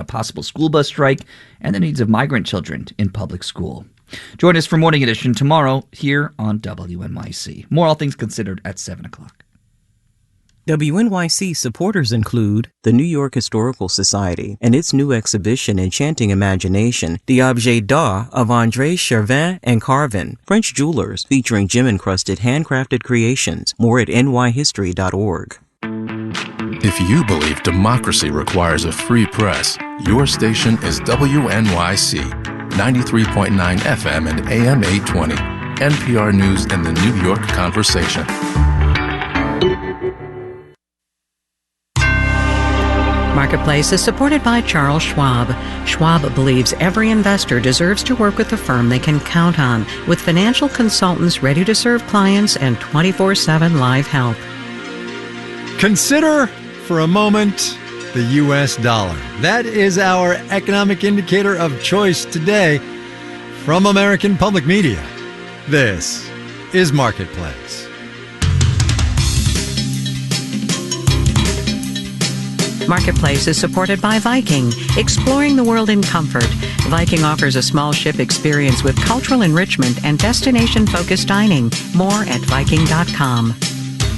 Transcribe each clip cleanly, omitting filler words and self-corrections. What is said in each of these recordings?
a possible school bus strike, and the needs of migrant children in public school. Join us for Morning Edition tomorrow here on WNYC. More All Things Considered at 7 o'clock. WNYC supporters include the New York Historical Society and its new exhibition Enchanting Imagination, The Objet d'Art of André Chervin and Carvin, French Jewelers featuring gem-encrusted handcrafted creations. More at nyhistory.org. If you believe democracy requires a free press, your station is WNYC, 93.9 FM and AM 820, NPR News and the New York Conversation. Marketplace is supported by Charles Schwab. Schwab believes every investor deserves to work with a firm they can count on, with financial consultants ready to serve clients and 24/7 live help. Consider for a moment the U.S. dollar. That is our economic indicator of choice today from American Public Media. This is Marketplace. Marketplace is supported by Viking, exploring the world in comfort. Viking offers a small ship experience with cultural enrichment and destination-focused dining. More at Viking.com.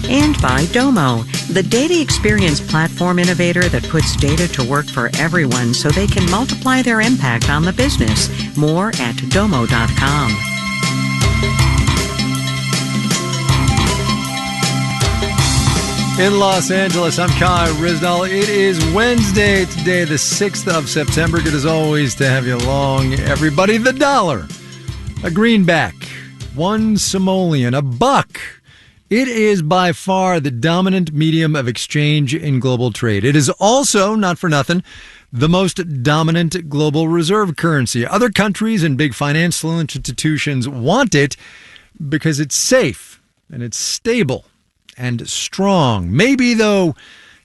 And by Domo, the data experience platform innovator that puts data to work for everyone so they can multiply their impact on the business. More at Domo.com. In Los Angeles, I'm Kai Rizdal. It is Wednesday today, the 6th of September. Good as always to have you along, everybody. The dollar, a greenback, one simoleon, a buck. It is by far the dominant medium of exchange in global trade. It is also, not for nothing, the most dominant global reserve currency. Other countries and big financial institutions want it because it's safe and it's stable and strong. Maybe, though,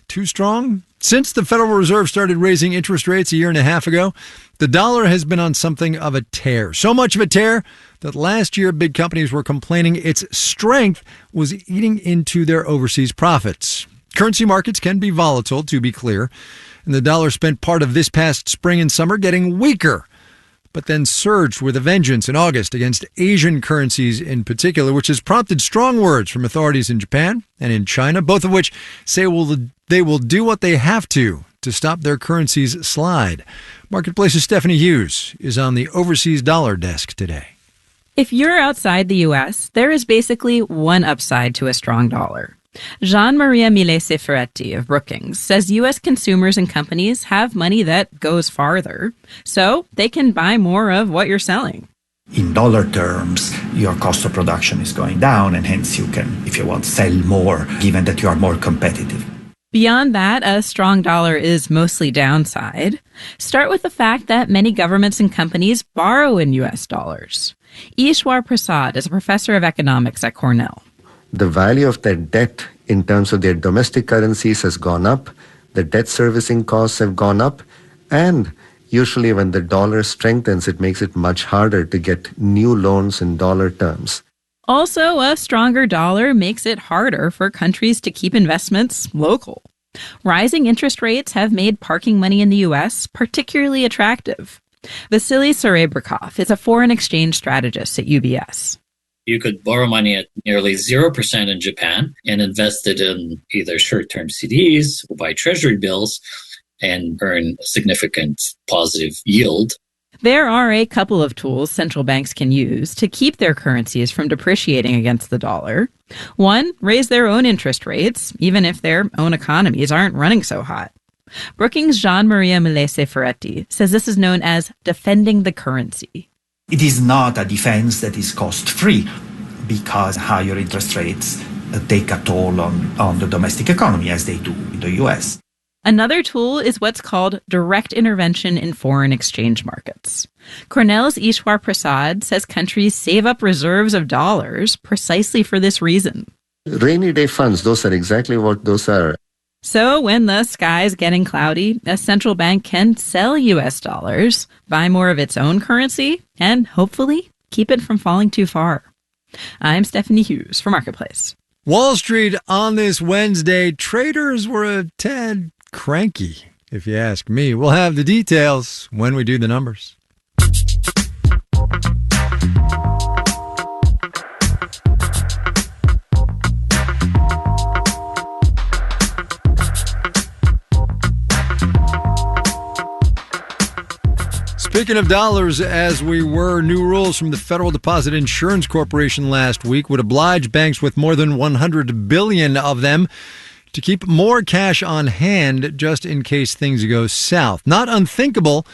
too strong? Since the Federal Reserve started raising interest rates a year and a half ago, the dollar has been on something of a tear. So much of a tear that last year big companies were complaining its strength was eating into their overseas profits. Currency markets can be volatile, to be clear, and the dollar spent part of this past spring and summer getting weaker, but then surged with a vengeance in August against Asian currencies in particular, which has prompted strong words from authorities in Japan and in China, both of which say they will do what they have to stop their currencies slide. Marketplace's Stephanie Hughes is on the overseas dollar desk today. If you're outside the U.S., there is basically one upside to a strong dollar. Gian Maria Milese Ferretti of Brookings says U.S. consumers and companies have money that goes farther, so they can buy more of what you're selling. In dollar terms, your cost of production is going down, and hence you can, if you want, sell more, given that you are more competitive. Beyond that, a strong dollar is mostly downside. Start with the fact that many governments and companies borrow in U.S. dollars. Ishwar Prasad is a professor of economics at Cornell. The value of their debt in terms of their domestic currencies has gone up, the debt servicing costs have gone up, and usually when the dollar strengthens, it makes it much harder to get new loans in dollar terms. Also, a stronger dollar makes it harder for countries to keep investments local. Rising interest rates have made parking money in the U.S. particularly attractive. Vasily Serebrikov is a foreign exchange strategist at UBS. You could borrow money at nearly 0% in Japan and invest it in either short-term CDs or buy treasury bills and earn a significant positive yield. There are a couple of tools central banks can use to keep their currencies from depreciating against the dollar. One, raise their own interest rates, even if their own economies aren't running so hot. Brookings' Gian Maria Milese Ferretti says this is known as defending the currency. It is not a defense that is cost-free because higher interest rates take a toll on the domestic economy, as they do in the U.S. Another tool is what's called direct intervention in foreign exchange markets. Cornell's Ishwar Prasad says countries save up reserves of dollars precisely for this reason. Rainy day funds, those are exactly what those are. So when the sky's getting cloudy, a central bank can sell U.S. dollars, buy more of its own currency, and hopefully keep it from falling too far. I'm Stephanie Hughes for Marketplace. Wall Street on this Wednesday, traders were a tad cranky. if you ask me. We'll have the details when we do the numbers. Speaking of dollars, as we were, new rules from the Federal Deposit Insurance Corporation last week would oblige banks with more than 100 billion of them to keep more cash on hand just in case things go south. Not unthinkable,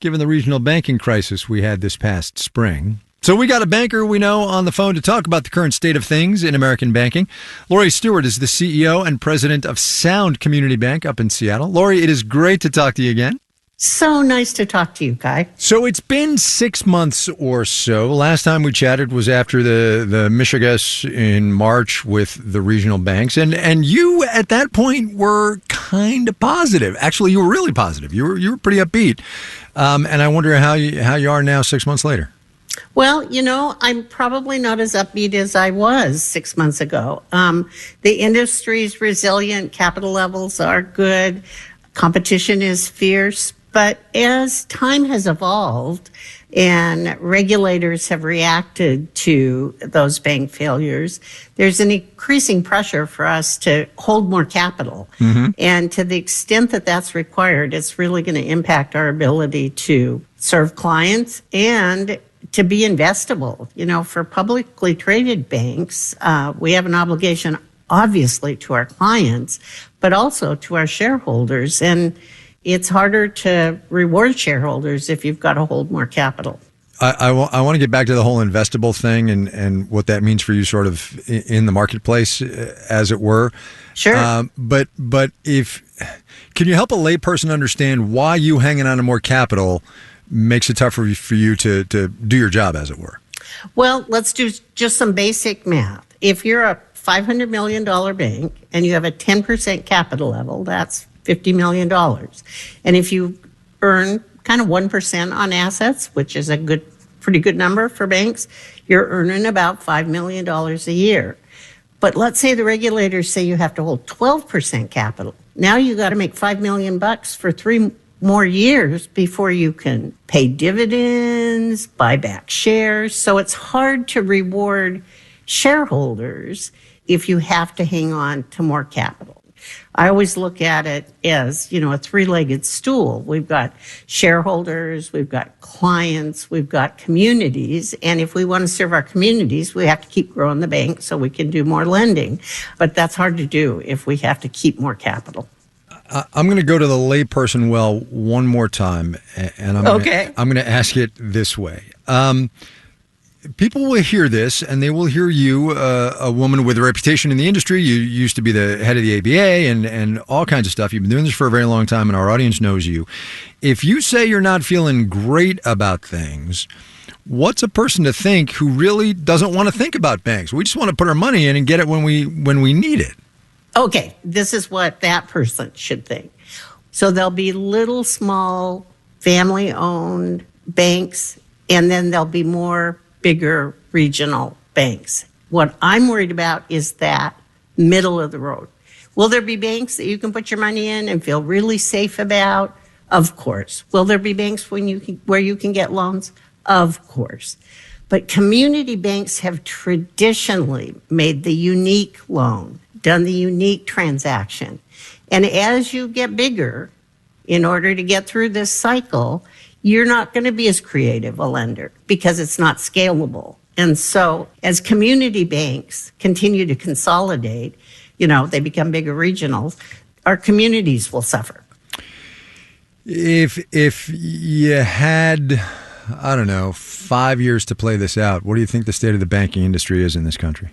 given the regional banking crisis we had this past spring. So we got a banker we know on the phone to talk about the current state of things in American banking. Lori Stewart is the CEO and president of Sound Community Bank up in Seattle. Lori, it is great to talk to you again. So nice to talk to you, Kai. So it's been 6 months or so. Last time we chatted was after the Michigas in March with the regional banks. And you, at that point, were kind of positive. Actually, you were really positive. You were pretty upbeat. And I wonder how you are now 6 months later. Well, I'm probably not as upbeat as I was 6 months ago. The industry's resilient. Capital levels are good. Competition is fierce. But as time has evolved and regulators have reacted to those bank failures, there's an increasing pressure for us to hold more capital. Mm-hmm. And to the extent that that's required, it's really going to impact our ability to serve clients and to be investable. For publicly traded banks, we have an obligation, obviously, to our clients, but also to our shareholders. And it's harder to reward shareholders if you've got to hold more capital. I want to get back to the whole investable thing and what that means for you sort of in the marketplace, as it were. Sure. But can you help a layperson understand why you hanging on to more capital makes it tougher for you to do your job, as it were? Well, let's do just some basic math. If you're a $500 million bank and you have a 10% capital level, that's $50 million. And if you earn kind of 1% on assets, which is a pretty good number for banks, you're earning about $5 million a year. But let's say the regulators say you have to hold 12% capital. Now you got to make $5 million for 3 more years before you can pay dividends, buy back shares. So it's hard to reward shareholders if you have to hang on to more capital. I always look at it as, a three-legged stool. We've got shareholders, we've got clients, we've got communities. And if we want to serve our communities, we have to keep growing the bank so we can do more lending. But that's hard to do if we have to keep more capital. I'm going to go to the layperson well one more time, and I'm going to ask it this way. People will hear this, and they will hear you, a woman with a reputation in the industry. You used to be the head of the ABA and all kinds of stuff. You've been doing this for a very long time, and our audience knows you. If you say you're not feeling great about things, what's a person to think who really doesn't want to think about banks? We just want to put our money in and get it when we need it. Okay, this is what that person should think. So there'll be little, small, family-owned banks, and then there'll be more bigger regional banks. What I'm worried about is that middle of the road. Will there be banks that you can put your money in and feel really safe about? Of course. Will there be banks where you can get loans? Of course. But community banks have traditionally made the unique loan, done the unique transaction. And as you get bigger, in order to get through this cycle, you're not going to be as creative a lender because it's not scalable. And so as community banks continue to consolidate, they become bigger regionals, our communities will suffer. If you had, 5 years to play this out, what do you think the state of the banking industry is in this country?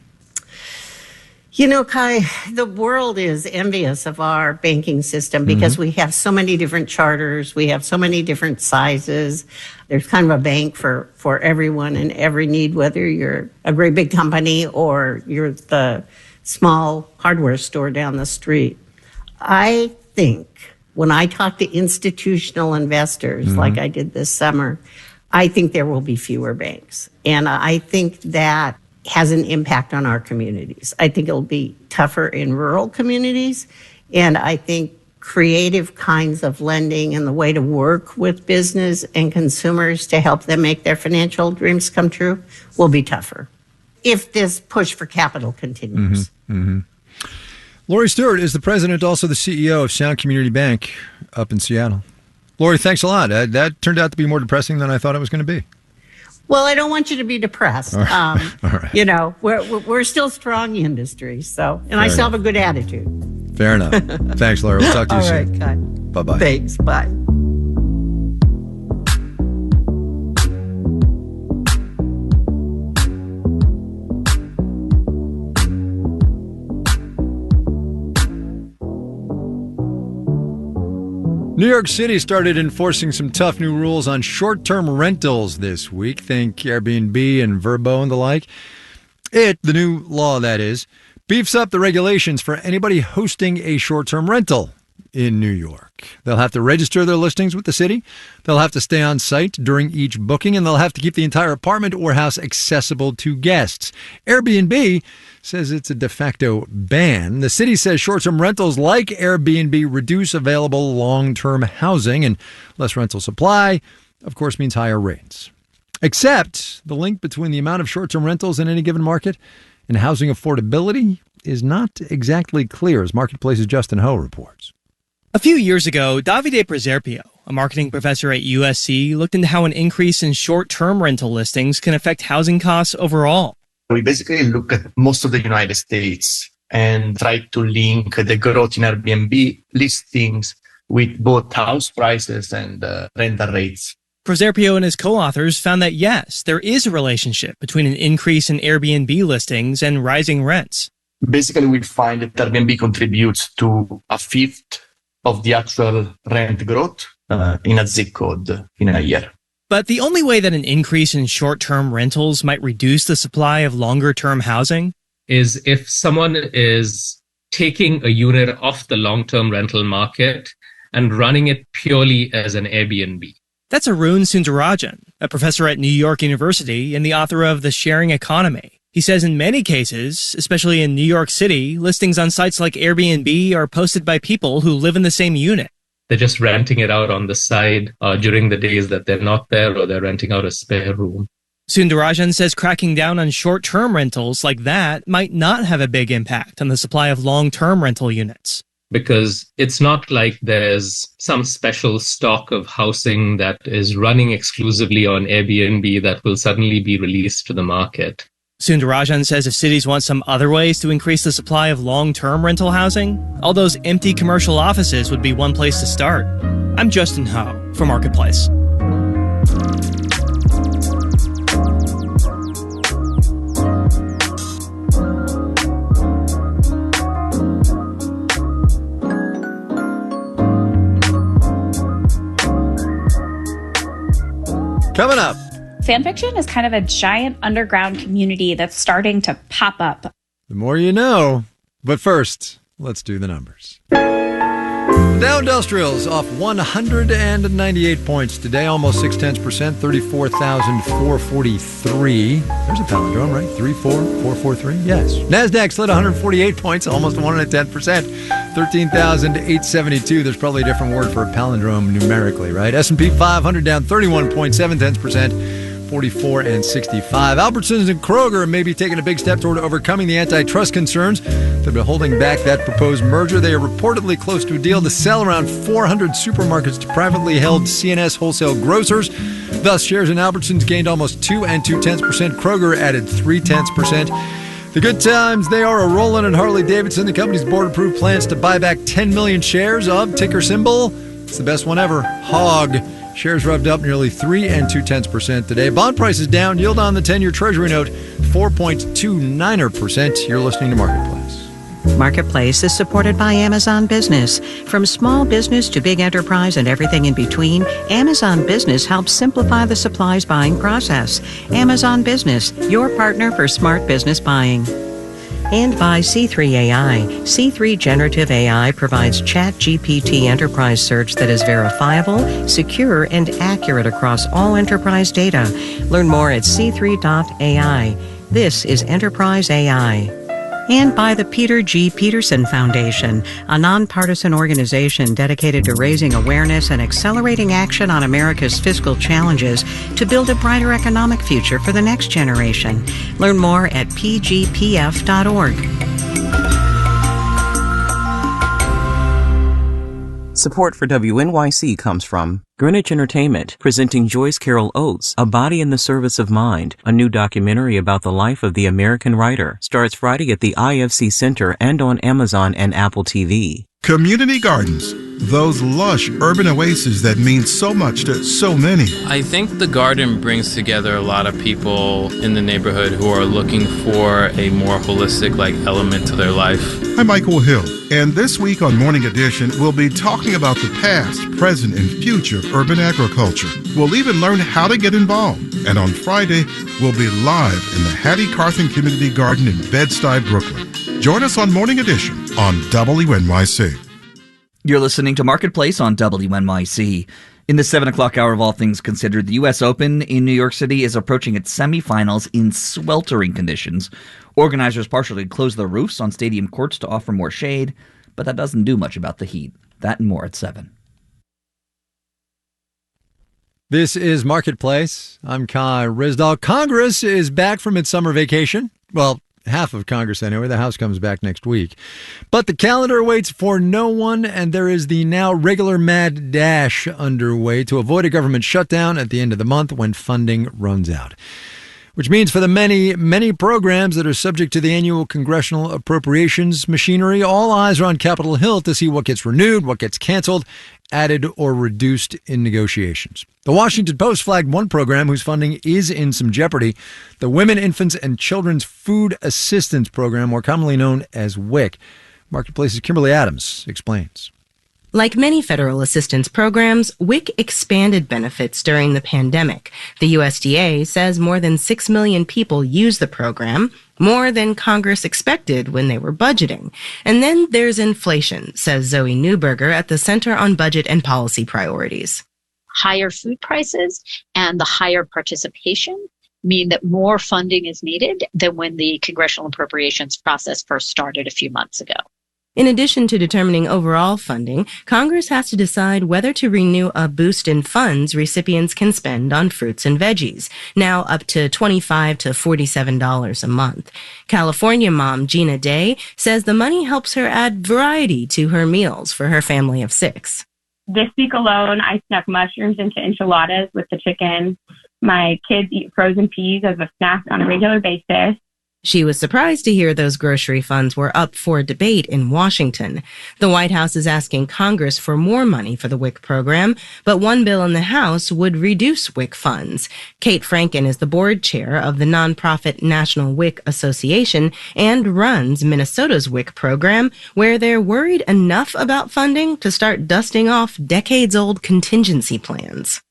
Kai, the world is envious of our banking system because we have so many different charters. We have so many different sizes. There's kind of a bank for everyone and every need, whether you're a great big company or you're the small hardware store down the street. I think when I talk to institutional investors like I did this summer, I think there will be fewer banks. And I think that has an impact on our communities. I think it'll be tougher in rural communities, and I think creative kinds of lending and the way to work with business and consumers to help them make their financial dreams come true will be tougher if this push for capital continues. Lori Stewart is the president, also the CEO of Sound Community Bank up in Seattle. Lori, thanks a lot. That turned out to be more depressing than I thought it was going to be. Well, I don't want you to be depressed. All right. You know, we're still strong industry, so, and I still have a good attitude. Fair enough. Thanks, Lori. We'll talk to you soon. All right, God. Bye-bye. Thanks. Bye. New York City started enforcing some tough new rules on short-term rentals this week. Think Airbnb and Vrbo and the like. The new law, that is, beefs up the regulations for anybody hosting a short-term rental in New York. They'll have to register their listings with the city. They'll have to stay on site during each booking, and they'll have to keep the entire apartment or house accessible to guests. Airbnb says it's a de facto ban. The city says short-term rentals like Airbnb reduce available long-term housing, and less rental supply, of course, means higher rates. Except the link between the amount of short-term rentals in any given market and housing affordability is not exactly clear, as Marketplace's Justin Ho reports. A few years ago, Davide Preserpio, a marketing professor at USC, looked into how an increase in short-term rental listings can affect housing costs overall. We basically look at most of the United States and try to link the growth in Airbnb listings with both house prices and rental rates. Preserpio and his co-authors found that, yes, there is a relationship between an increase in Airbnb listings and rising rents. Basically, we find that Airbnb contributes to a fifth of the actual rent growth in a zip code in a year. But the only way that an increase in short-term rentals might reduce the supply of longer-term housing is if someone is taking a unit off the long-term rental market and running it purely as an Airbnb. That's Arun Sundarajan, a professor at New York University and the author of The Sharing Economy. He says in many cases, especially in New York City, listings on sites like Airbnb are posted by people who live in the same unit. They're just renting it out on the side during the days that they're not there, or they're renting out a spare room. Sundarajan says cracking down on short-term rentals like that might not have a big impact on the supply of long-term rental units. Because it's not like there's some special stock of housing that is running exclusively on Airbnb that will suddenly be released to the market. Sundarajan says if cities want some other ways to increase the supply of long-term rental housing, all those empty commercial offices would be one place to start. I'm Justin Ho for Marketplace. Coming up. Fanfiction is kind of a giant underground community that's starting to pop up. The more you know. But first, let's do the numbers. Dow Industrials off 198 points today, almost 0.6%, 34,443. There's a palindrome, right? 34,443? Yes. NASDAQ slid 148 points, almost 110%, 13,872. There's probably a different word for a palindrome numerically, right? S&P 500 down 31.7%. 44 and 65. Albertsons and Kroger may be taking a big step toward overcoming the antitrust concerns that have been holding back that proposed merger. They are reportedly close to a deal to sell around 400 supermarkets to privately held C&S wholesale grocers. Thus, shares in Albertsons gained almost 2.2%. Kroger added 0.3%. The good times, they are a-rolling at Harley-Davidson. The company's board approved plans to buy back 10 million shares of ticker symbol. It's the best one ever, HOG. Shares rubbed up nearly 3.2% today. Bond prices down. Yield on the 10-year Treasury note, 4.29%. You're listening to Marketplace. Marketplace is supported by Amazon Business. From small business to big enterprise and everything in between, Amazon Business helps simplify the supplies buying process. Amazon Business, your partner for smart business buying. And by C3 AI. C3 Generative AI provides ChatGPT enterprise search that is verifiable, secure, and accurate across all enterprise data. Learn more at c3.ai. This is Enterprise AI. And by the Peter G. Peterson Foundation, a nonpartisan organization dedicated to raising awareness and accelerating action on America's fiscal challenges to build a brighter economic future for the next generation. Learn more at pgpf.org. Support for WNYC comes from Greenwich Entertainment, presenting Joyce Carol Oates, A Body in the Service of Mind, a new documentary about the life of the American writer. Starts Friday at the IFC Center and on Amazon and Apple TV. Community gardens, those lush urban oases that mean so much to so many. I think the garden brings together a lot of people in the neighborhood who are looking for a more holistic element to their life. I'm Michael Hill, and this week on Morning Edition, we'll be talking about the past, present, and future of urban agriculture. We'll even learn how to get involved. And on Friday, we'll be live in the Hattie Carthen Community Garden in Bed-Stuy, Brooklyn. Join us on Morning Edition on WNYC. You're listening to Marketplace on WNYC. In the 7 o'clock hour of All Things Considered, the U.S. Open in New York City is approaching its semifinals in sweltering conditions. Organizers partially closed their roofs on stadium courts to offer more shade, but that doesn't do much about the heat. That and more at 7. This is Marketplace. I'm Kai Ryssdal. Congress is back from its summer vacation. Well, half of Congress anyway. The House comes back next week. But the calendar waits for no one, and there is the now regular mad dash underway to avoid a government shutdown at the end of the month when funding runs out. Which means for the many, many programs that are subject to the annual congressional appropriations machinery, all eyes are on Capitol Hill to see what gets renewed, what gets canceled, added, or reduced in negotiations. The Washington Post flagged one program whose funding is in some jeopardy, the Women, Infants, and Children's Food Assistance Program, more commonly known as WIC. Marketplace's Kimberly Adams explains. Like many federal assistance programs, WIC expanded benefits during the pandemic. The USDA says more than 6 million people use the program, more than Congress expected when they were budgeting. And then there's inflation, says Zoe Neuberger at the Center on Budget and Policy Priorities. Higher food prices and the higher participation mean that more funding is needed than when the congressional appropriations process first started a few months ago. In addition to determining overall funding, Congress has to decide whether to renew a boost in funds recipients can spend on fruits and veggies, now up to $25 to $47 a month. California mom Gina Day says the money helps her add variety to her meals for her family of 6. This week alone, I snuck mushrooms into enchiladas with the chicken. My kids eat frozen peas as a snack on a regular basis. She was surprised to hear those grocery funds were up for debate in Washington. The White House is asking Congress for more money for the WIC program, but one bill in the House would reduce WIC funds. Kate Franken is the board chair of the nonprofit National WIC Association and runs Minnesota's WIC program, where they're worried enough about funding to start dusting off decades-old contingency plans.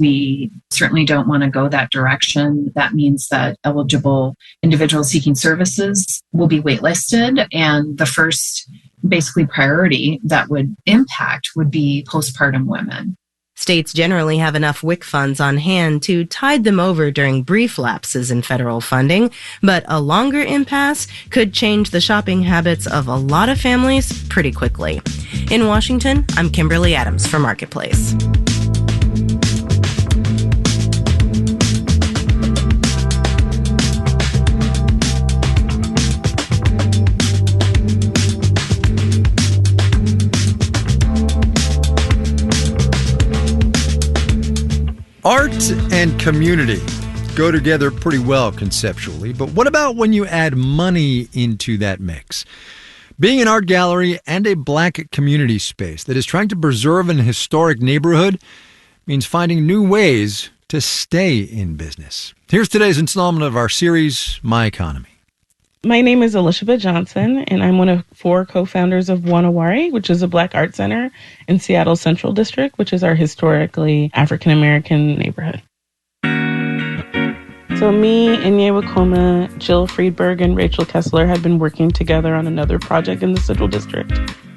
We certainly don't want to go that direction. That means that eligible individuals seeking services will be waitlisted, and the first basically priority that would impact would be postpartum women. States generally have enough WIC funds on hand to tide them over during brief lapses in federal funding, but a longer impasse could change the shopping habits of a lot of families pretty quickly. In Washington, I'm Kimberly Adams for Marketplace. Art and community go together pretty well conceptually, but what about when you add money into that mix? Being an art gallery and a Black community space that is trying to preserve an historic neighborhood means finding new ways to stay in business. Here's today's installment of our series, My Economy. My name is Elizabeth Johnson, and I'm one of 4 co-founders of Wanawari, which is a Black art center in Seattle's Central District, which is our historically African-American neighborhood. So me, Inye Wakoma, Jill Friedberg, and Rachel Kessler had been working together on another project in the Central District.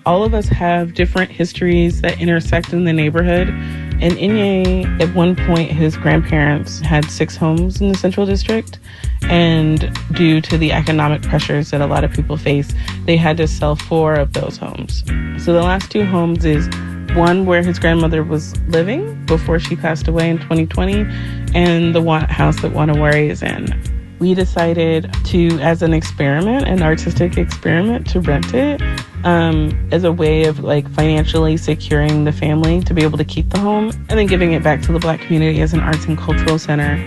all of us have different histories that intersect in the neighborhood. And Inye, at one point, his grandparents had 6 homes in the Central District. And due to the economic pressures that a lot of people face, they had to sell 4 of those homes. So the last 2 homes is one where his grandmother was living before she passed away in 2020, and the house that Wanawari is in. We decided to, as an experiment, an artistic experiment, to rent it as a way of like financially securing the family to be able to keep the home and then giving it back to the Black community as an arts and cultural center.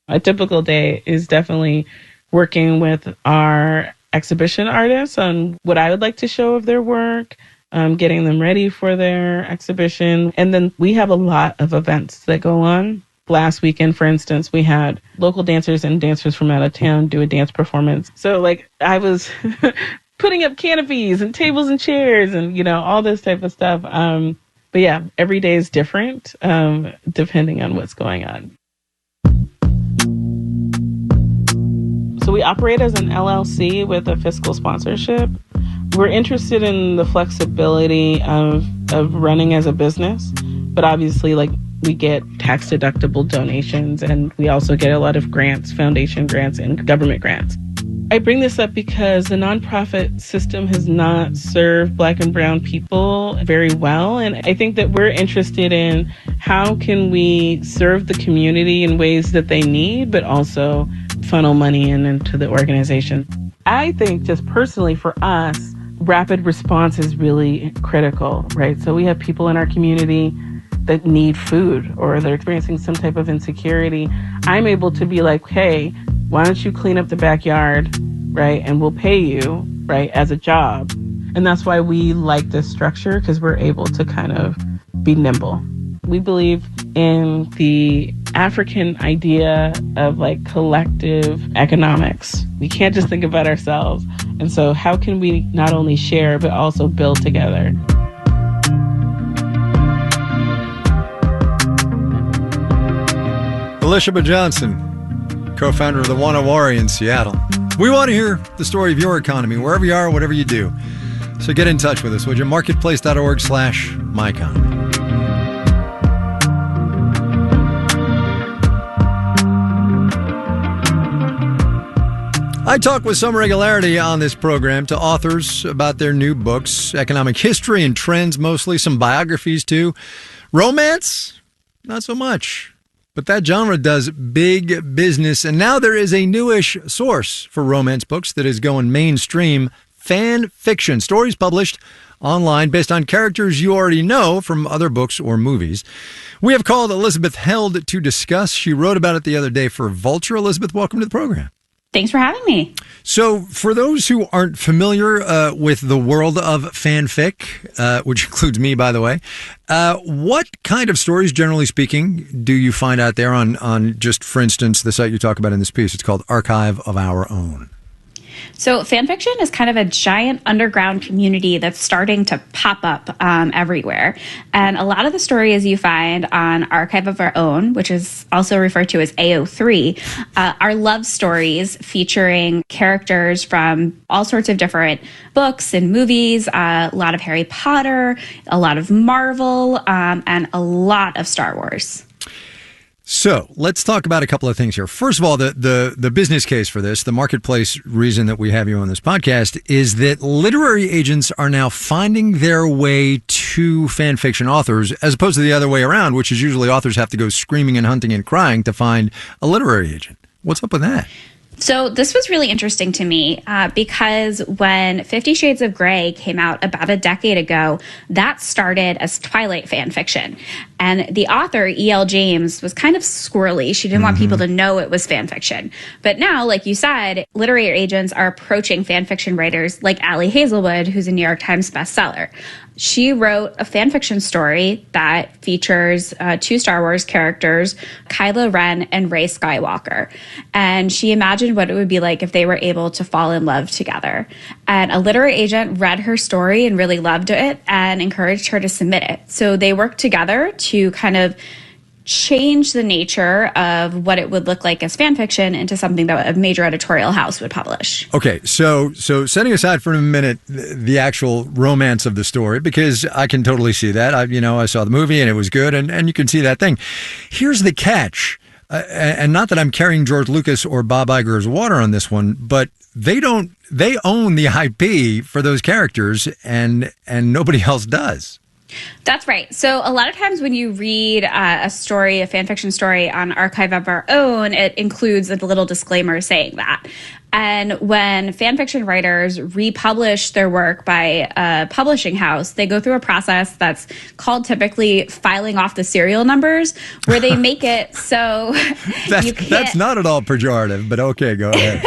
A typical day is definitely working with our exhibition artists on what I would like to show of their work, getting them ready for their exhibition. And then we have a lot of events that go on. Last weekend, for instance, we had local dancers and dancers from out of town do a dance performance. So like I was putting up canopies and tables and chairs and, you know, all this type of stuff. But yeah, every day is different depending on what's going on. So we operate as an LLC with a fiscal sponsorship. We're interested in the flexibility of running as a business, but obviously like we get tax deductible donations and we also get a lot of grants, foundation grants and government grants. I bring this up because the nonprofit system has not served Black and brown people very well. And I think that we're interested in how can we serve the community in ways that they need, but also funnel money into the organization. I think just personally for us, rapid response is really critical, right? So we have people in our community that need food or they're experiencing some type of insecurity. I'm able to be like, hey, why don't you clean up the backyard, right? And we'll pay you, right, as a job. And that's why we like this structure, because we're able to kind of be nimble. We believe in the African idea of like collective economics. We can't just think about ourselves. And so how can we not only share, but also build together? Elishaba Johnson, co-founder of the Wanawari in Seattle. We want to hear the story of your economy, wherever you are, whatever you do. So get in touch with us, would you? Marketplace.org/myeconomy. I talk with some regularity on this program to authors about their new books, economic history and trends mostly, some biographies too. Romance? Not so much. But that genre does big business, and now there is a newish source for romance books that is going mainstream: fan fiction, stories published online based on characters you already know from other books or movies. We have called Elizabeth Held to discuss. She wrote about it the other day for Vulture. Elizabeth, welcome to the program. Thanks for having me. So for those who aren't familiar with the world of fanfic, which includes me, by the way, what kind of stories, generally speaking, do you find out there on just, for instance, the site you talk about in this piece? It's called Archive of Our Own. So fanfiction is kind of a giant underground community that's starting to pop up everywhere. And a lot of the stories you find on Archive of Our Own, which is also referred to as AO3, are love stories featuring characters from all sorts of different books and movies, a lot of Harry Potter, a lot of Marvel, and a lot of Star Wars. So let's talk about a couple of things here. First of all, the business case for this, the marketplace reason that we have you on this podcast, is that literary agents are now finding their way to fan fiction authors, as opposed to the other way around, which is usually authors have to go screaming and hunting and crying to find a literary agent. What's up with that? So this was really interesting to me because when 50 Shades of Grey came out about a decade ago, that started as Twilight fan fiction. And the author, E.L. James, was kind of squirrely. She didn't want people to know it was fan fiction. But now, like you said, literary agents are approaching fan fiction writers like Ali Hazelwood, who's a New York Times bestseller. She wrote a fan fiction story that features 2 Star Wars characters, Kylo Ren and Rey Skywalker. And she imagined what it would be like if they were able to fall in love together. And a literary agent read her story and really loved it and encouraged her to submit it. So they worked together to kind of change the nature of what it would look like as fan fiction into something that a major editorial house would publish. Okay, so setting aside for a minute the actual romance of the story, because I can totally see that. I saw the movie and it was good, and you can see that thing. Here's the catch, and not that I'm carrying George Lucas or Bob Iger's water on this one, but they own the IP for those characters, and nobody else does. That's right. So a lot of times when you read a story, a fan fiction story on Archive of Our Own, it includes a little disclaimer saying that. And when fan fiction writers republish their work by a publishing house, they go through a process that's called typically filing off the serial numbers, where they make it so you can't... That's not at all pejorative, but okay, go ahead.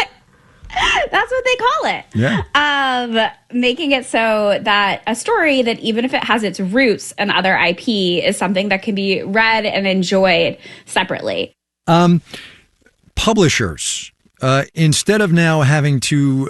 That's what they call it. Yeah. Making it so that a story that, even if it has its roots in other IP, is something that can be read and enjoyed separately. Publishers, instead of now having to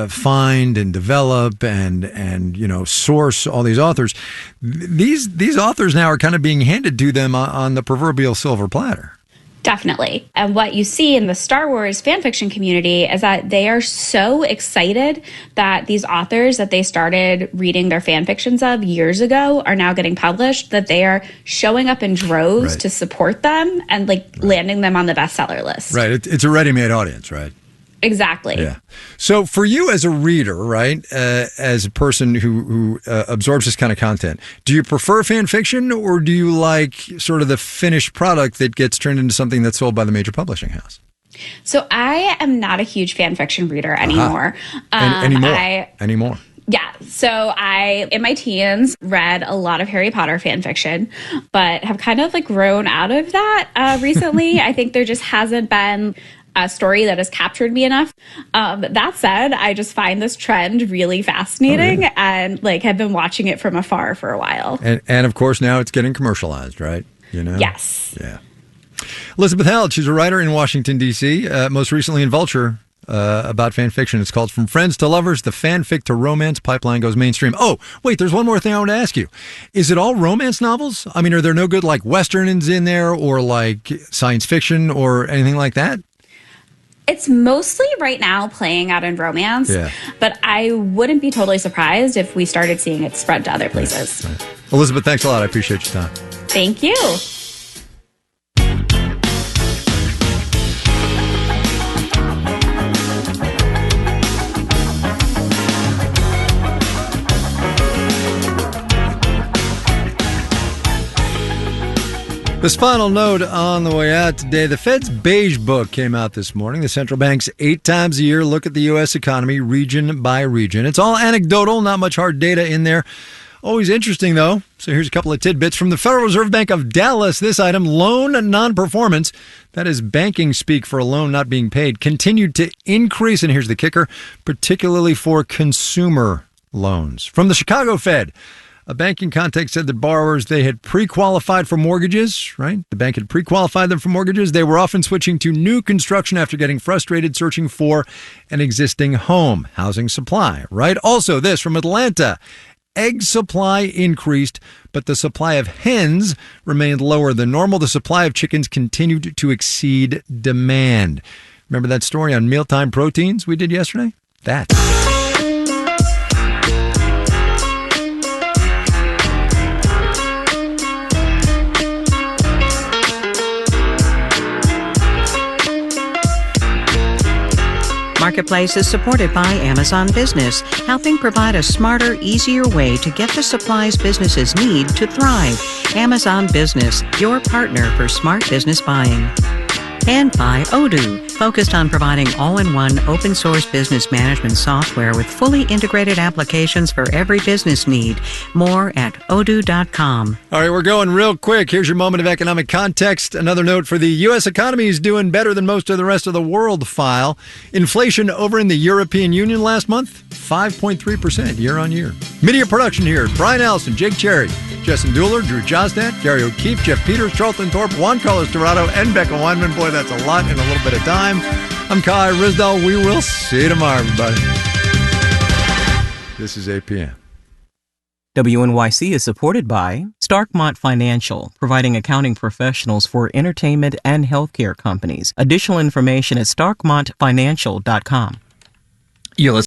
find and develop and source all these authors, these authors now are kind of being handed to them on the proverbial silver platter. Definitely. And what you see in the Star Wars fanfiction community is that they are so excited that these authors that they started reading their fanfictions of years ago are now getting published, that they are showing up in droves to support them and landing them on the bestseller list. Right. It's a ready-made audience, right? Exactly. Yeah. So for you as a reader, right, as a person who absorbs this kind of content, do you prefer fan fiction, or do you like sort of the finished product that gets turned into something that's sold by the major publishing house? So I am not a huge fan fiction reader anymore. Anymore. Yeah. So I, in my teens, read a lot of Harry Potter fan fiction, but have kind of grown out of that recently. I think there just hasn't been a story that has captured me enough. That said, I just find this trend really fascinating and have been watching it from afar for a while. And of course now it's getting commercialized, right? Yes. Yeah. Elizabeth Held, she's a writer in Washington, D.C., most recently in Vulture, about fan fiction. It's called From Friends to Lovers, the fanfic to romance pipeline goes mainstream. Oh, wait, there's one more thing I want to ask you. Is it all romance novels? I mean, are there no good westerns in there, or science fiction or anything like that? It's mostly right now playing out in romance, but I wouldn't be totally surprised if we started seeing it spread to other places. Right. Elizabeth, thanks a lot. I appreciate your time. Thank you. This final note on the way out today, the Fed's Beige Book came out this morning. The central bank's 8 times a year look at the U.S. economy region by region. It's all anecdotal, not much hard data in there. Always interesting, though. So here's a couple of tidbits from the Federal Reserve Bank of Dallas. This item, loan non-performance, that is banking speak for a loan not being paid, continued to increase. And here's the kicker, particularly for consumer loans. From the Chicago Fed, a banking contact said that borrowers, they had pre-qualified for mortgages, right? The bank had pre-qualified them for mortgages. They were often switching to new construction after getting frustrated searching for an existing home, housing supply, right? Also, this from Atlanta. Egg supply increased, but the supply of hens remained lower than normal. The supply of chickens continued to exceed demand. Remember that story on mealtime proteins we did yesterday? That. Marketplace is supported by Amazon Business, helping provide a smarter, easier way to get the supplies businesses need to thrive. Amazon Business, your partner for smart business buying. And by Odoo, focused on providing all-in-one open-source business management software with fully integrated applications for every business need. More at odoo.com. All right, we're going real quick. Here's your moment of economic context. Another note for the U.S. economy is doing better than most of the rest of the world file. Inflation over in the European Union last month, 5.3% year on year. Media production here, Brian Allison, Jake Cherry, Justin Dueller, Drew Josdat, Gary O'Keefe, Jeff Peters, Charlton Thorpe, Juan Carlos Dorado, and Becca Weinman. Boy, that's a lot in a little bit of time. I'm Kai Risdall. We will see you tomorrow, everybody. This is APM. WNYC is supported by Starkmont Financial, providing accounting professionals for entertainment and healthcare companies. Additional information at starkmontfinancial.com. You're listening